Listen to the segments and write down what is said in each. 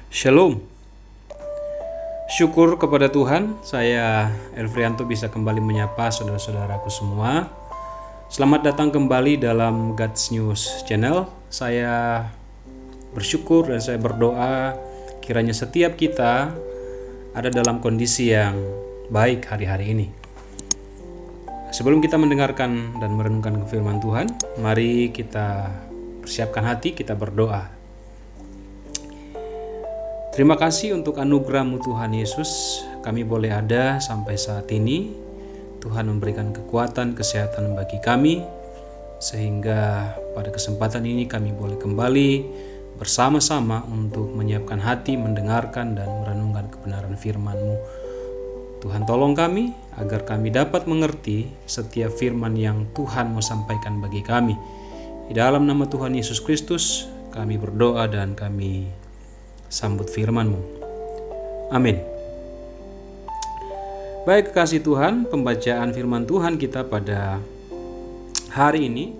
Shalom. Syukur kepada Tuhan, saya Elfrianto bisa kembali menyapa saudara-saudaraku semua. Selamat datang kembali dalam God's News Channel. Saya bersyukur dan saya berdoa kiranya setiap kita ada dalam kondisi yang baik hari-hari ini. Sebelum kita mendengarkan dan merenungkan firman Tuhan, mari kita persiapkan hati, kita berdoa. Terima kasih untuk anugerah-Mu Tuhan Yesus, kami boleh ada sampai saat ini. Tuhan memberikan kekuatan, kesehatan bagi kami, sehingga pada kesempatan ini kami boleh kembali bersama-sama untuk menyiapkan hati, mendengarkan dan merenungkan kebenaran firman-Mu. Tuhan tolong kami, agar kami dapat mengerti setiap firman yang Tuhan mau sampaikan bagi kami. Di dalam nama Tuhan Yesus Kristus, kami berdoa dan kami sambut firman-Mu. Amin. Baik kekasih Tuhan, pembacaan firman Tuhan kita pada hari ini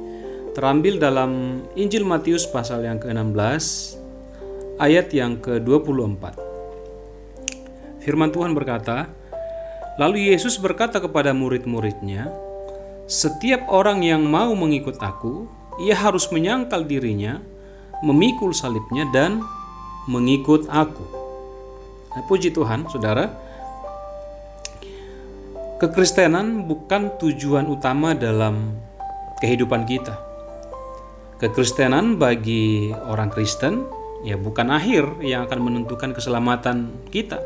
terambil dalam Injil Matius pasal yang ke-16 ayat yang ke-24. Firman Tuhan berkata, "Lalu Yesus berkata kepada murid-muridnya, 'Setiap orang yang mau mengikut aku, ia harus menyangkal dirinya, memikul salibnya dan mengikut aku.'" Puji Tuhan, saudara. Kekristenan bukan tujuan utama dalam kehidupan kita. Kekristenan bagi orang Kristen bukan akhir yang akan menentukan keselamatan kita.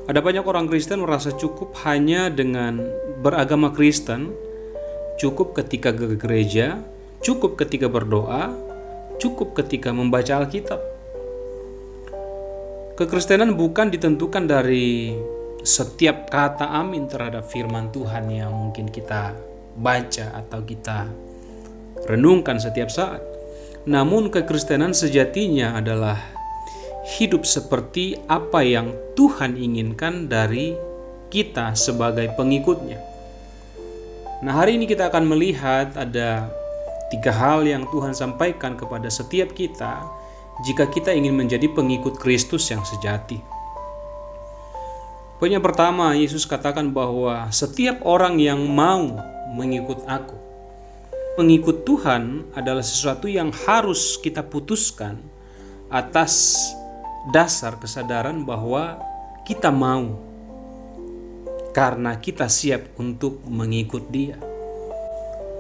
Ada banyak orang Kristen merasa cukup hanya dengan beragama Kristen, cukup ketika ke gereja, cukup ketika berdoa, cukup ketika membaca Alkitab. Kekristenan bukan ditentukan dari setiap kata amin terhadap firman Tuhan yang mungkin kita baca atau kita renungkan setiap saat. Namun kekristenan sejatinya adalah hidup seperti apa yang Tuhan inginkan dari kita sebagai pengikutnya. Nah, hari ini kita akan melihat ada 3 hal yang Tuhan sampaikan kepada setiap kita jika kita ingin menjadi pengikut Kristus yang sejati. Poin yang pertama, Yesus katakan bahwa setiap orang yang mau mengikut aku. Mengikut Tuhan adalah sesuatu yang harus kita putuskan atas dasar kesadaran bahwa kita mau, karena kita siap untuk mengikut Dia.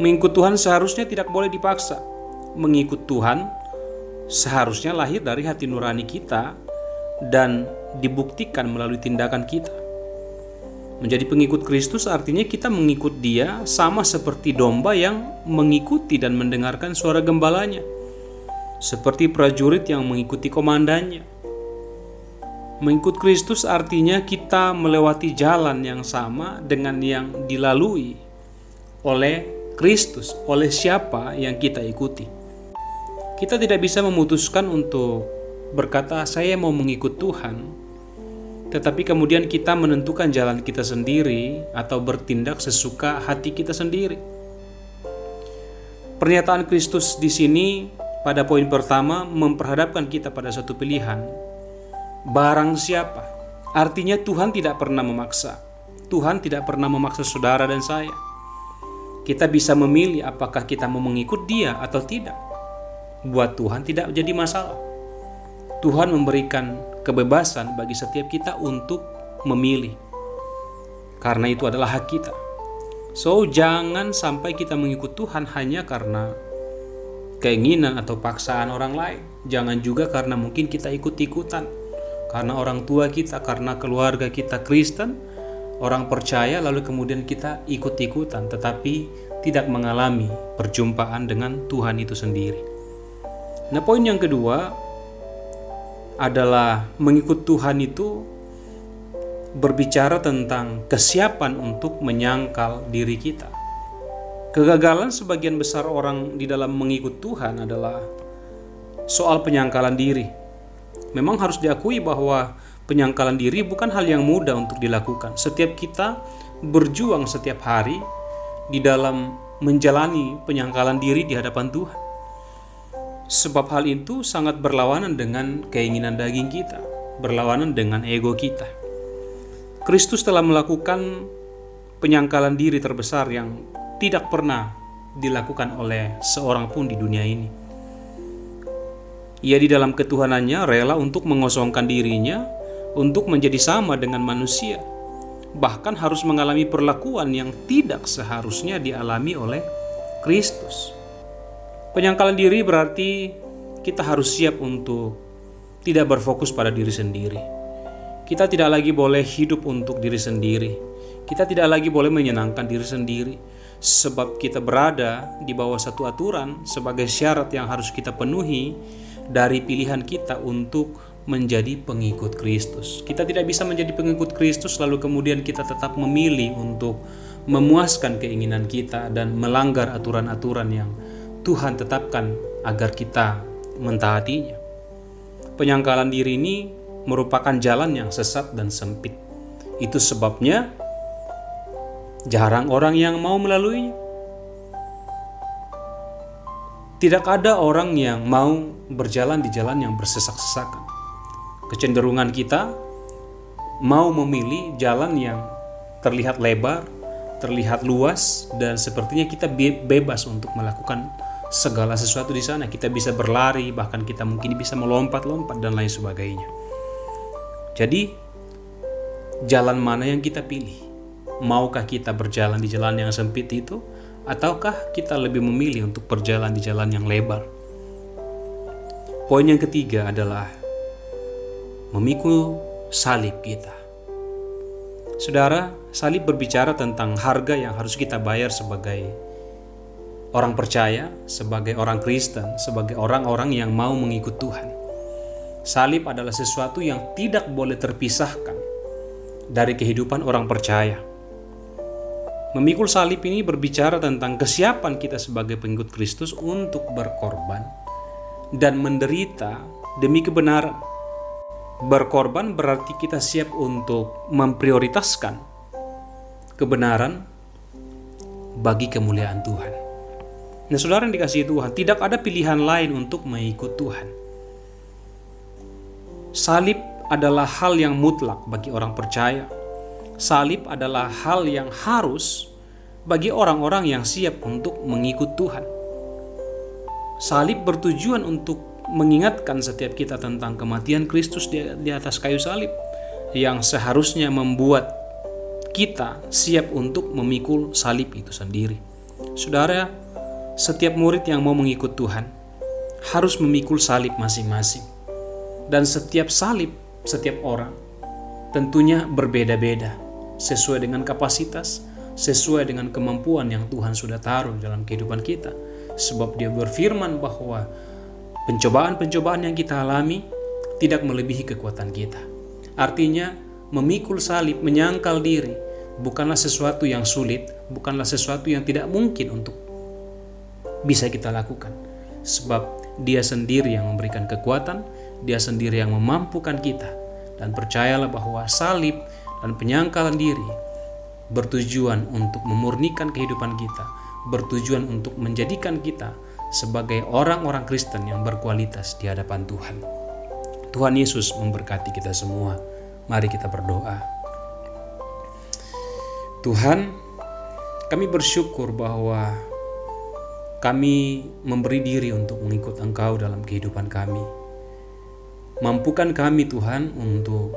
Mengikut Tuhan seharusnya tidak boleh dipaksa. Mengikut Tuhan seharusnya lahir dari hati nurani kita dan dibuktikan melalui tindakan kita. Menjadi pengikut Kristus artinya kita mengikut Dia sama seperti domba yang mengikuti dan mendengarkan suara gembalanya, seperti prajurit yang mengikuti komandannya. Mengikut Kristus artinya kita melewati jalan yang sama dengan yang dilalui oleh Kristus, oleh siapa yang kita ikuti. Kita tidak bisa memutuskan untuk berkata, "Saya mau mengikut Tuhan," tetapi kemudian kita menentukan jalan kita sendiri atau bertindak sesuka hati kita sendiri. Pernyataan Kristus di sini pada poin pertama memperhadapkan kita pada satu pilihan. Barang siapa. Artinya Tuhan tidak pernah memaksa. Tuhan tidak pernah memaksa saudara dan saya. Kita bisa memilih apakah kita mau mengikut Dia atau tidak. Buat Tuhan tidak jadi masalah. Tuhan memberikan kebebasan bagi setiap kita untuk memilih, karena itu adalah hak kita. So, jangan sampai kita mengikut Tuhan hanya karena keinginan atau paksaan orang lain. Jangan juga karena mungkin kita ikut-ikutan, karena orang tua kita, karena keluarga kita Kristen, orang percaya, lalu kemudian kita ikut-ikutan tetapi tidak mengalami perjumpaan dengan Tuhan itu sendiri. Nah, poin yang kedua adalah mengikut Tuhan itu berbicara tentang kesiapan untuk menyangkal diri kita. Kegagalan sebagian besar orang di dalam mengikut Tuhan adalah soal penyangkalan diri. Memang harus diakui bahwa penyangkalan diri bukan hal yang mudah untuk dilakukan. Setiap kita berjuang setiap hari di dalam menjalani penyangkalan diri di hadapan Tuhan. Sebab hal itu sangat berlawanan dengan keinginan daging kita, berlawanan dengan ego kita. Kristus telah melakukan penyangkalan diri terbesar yang tidak pernah dilakukan oleh seorang pun di dunia ini. Ia di dalam ketuhanannya rela untuk mengosongkan dirinya untuk menjadi sama dengan manusia, bahkan harus mengalami perlakuan yang tidak seharusnya dialami oleh Kristus. Penyangkalan diri berarti kita harus siap untuk tidak berfokus pada diri sendiri. Kita tidak lagi boleh hidup untuk diri sendiri. Kita tidak lagi boleh menyenangkan diri sendiri, sebab kita berada di bawah satu aturan sebagai syarat yang harus kita penuhi dari pilihan kita untuk menjadi pengikut Kristus. Kita tidak bisa menjadi pengikut Kristus lalu kemudian kita tetap memilih untuk memuaskan keinginan kita dan melanggar aturan-aturan yang Tuhan tetapkan agar kita mentaatinya. Penyangkalan diri ini merupakan jalan yang sesat dan sempit. Itu sebabnya jarang orang yang mau melaluinya. Tidak ada orang yang mau berjalan di jalan yang bersesak-sesakan. Kecenderungan kita mau memilih jalan yang terlihat lebar, terlihat luas, dan sepertinya kita bebas untuk melakukan segala sesuatu di sana. Kita bisa berlari, bahkan kita mungkin bisa melompat-lompat dan lain sebagainya. Jadi, jalan mana yang kita pilih? Maukah kita berjalan di jalan yang sempit itu, ataukah kita lebih memilih untuk berjalan di jalan yang lebar? Poin yang ketiga adalah memikul salib kita. Saudara, salib berbicara tentang harga yang harus kita bayar sebagai orang percaya, sebagai orang Kristen, sebagai orang-orang yang mau mengikut Tuhan. Salib adalah sesuatu yang tidak boleh terpisahkan dari kehidupan orang percaya. Memikul salib ini berbicara tentang kesiapan kita sebagai pengikut Kristus untuk berkorban dan menderita demi kebenaran. Berkorban berarti kita siap untuk memprioritaskan kebenaran bagi kemuliaan Tuhan. Nah, saudara yang dikasihi Tuhan, tidak ada pilihan lain untuk mengikut Tuhan. Salib adalah hal yang mutlak bagi orang percaya. Salib adalah hal yang harus bagi orang-orang yang siap untuk mengikut Tuhan. Salib bertujuan untuk mengingatkan setiap kita tentang kematian Kristus di atas kayu salib, yang seharusnya membuat kita siap untuk memikul salib itu sendiri. Saudara, setiap murid yang mau mengikut Tuhan harus memikul salib masing-masing. Dan setiap salib, setiap orang tentunya berbeda-beda sesuai dengan kapasitas, sesuai dengan kemampuan yang Tuhan sudah taruh dalam kehidupan kita. Sebab Dia berfirman bahwa pencobaan-pencobaan yang kita alami tidak melebihi kekuatan kita. Artinya, memikul salib, menyangkal diri bukanlah sesuatu yang sulit, bukanlah sesuatu yang tidak mungkin untuk bisa kita lakukan. Sebab Dia sendiri yang memberikan kekuatan, Dia sendiri yang memampukan kita. Dan percayalah bahwa salib dan penyangkalan diri bertujuan untuk memurnikan kehidupan kita, bertujuan untuk menjadikan kita sebagai orang-orang Kristen yang berkualitas di hadapan Tuhan. Tuhan Yesus memberkati kita semua. Mari kita berdoa. Tuhan, kami bersyukur bahwa kami memberi diri untuk mengikut Engkau dalam kehidupan kami. Mampukan kami Tuhan untuk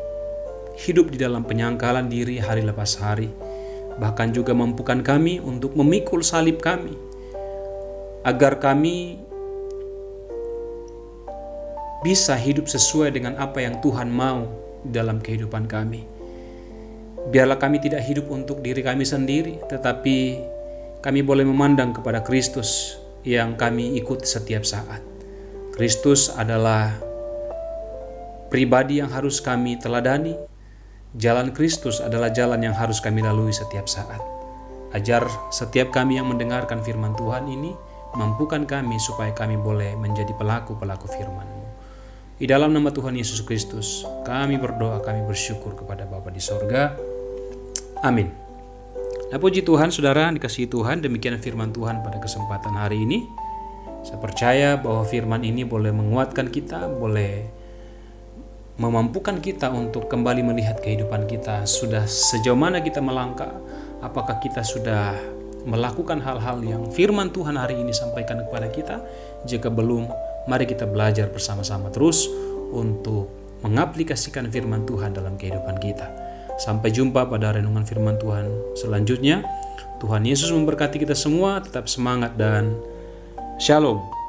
hidup di dalam penyangkalan diri hari lepas hari. Bahkan juga mampukan kami untuk memikul salib kami, agar kami bisa hidup sesuai dengan apa yang Tuhan mau dalam kehidupan kami. Biarlah kami tidak hidup untuk diri kami sendiri, tetapi kami boleh memandang kepada Kristus yang kami ikut setiap saat. Kristus adalah pribadi yang harus kami teladani. Jalan Kristus adalah jalan yang harus kami lalui setiap saat. Ajar setiap kami yang mendengarkan firman Tuhan ini, mampukan kami supaya kami boleh menjadi pelaku-pelaku firman-Mu. Di dalam nama Tuhan Yesus Kristus, kami berdoa, kami bersyukur kepada Bapa di sorga. Amin. Nah, puji Tuhan, saudara dikasihi Tuhan, demikian firman Tuhan pada kesempatan hari ini. Saya percaya bahwa firman ini boleh menguatkan kita, boleh memampukan kita untuk kembali melihat kehidupan kita. Sudah sejauh mana kita melangkah? Apakah kita sudah melakukan hal-hal yang firman Tuhan hari ini sampaikan kepada kita? Jika belum, mari kita belajar bersama-sama terus untuk mengaplikasikan firman Tuhan dalam kehidupan kita. Sampai jumpa pada renungan firman Tuhan selanjutnya. Tuhan Yesus memberkati kita semua, tetap semangat dan Shalom.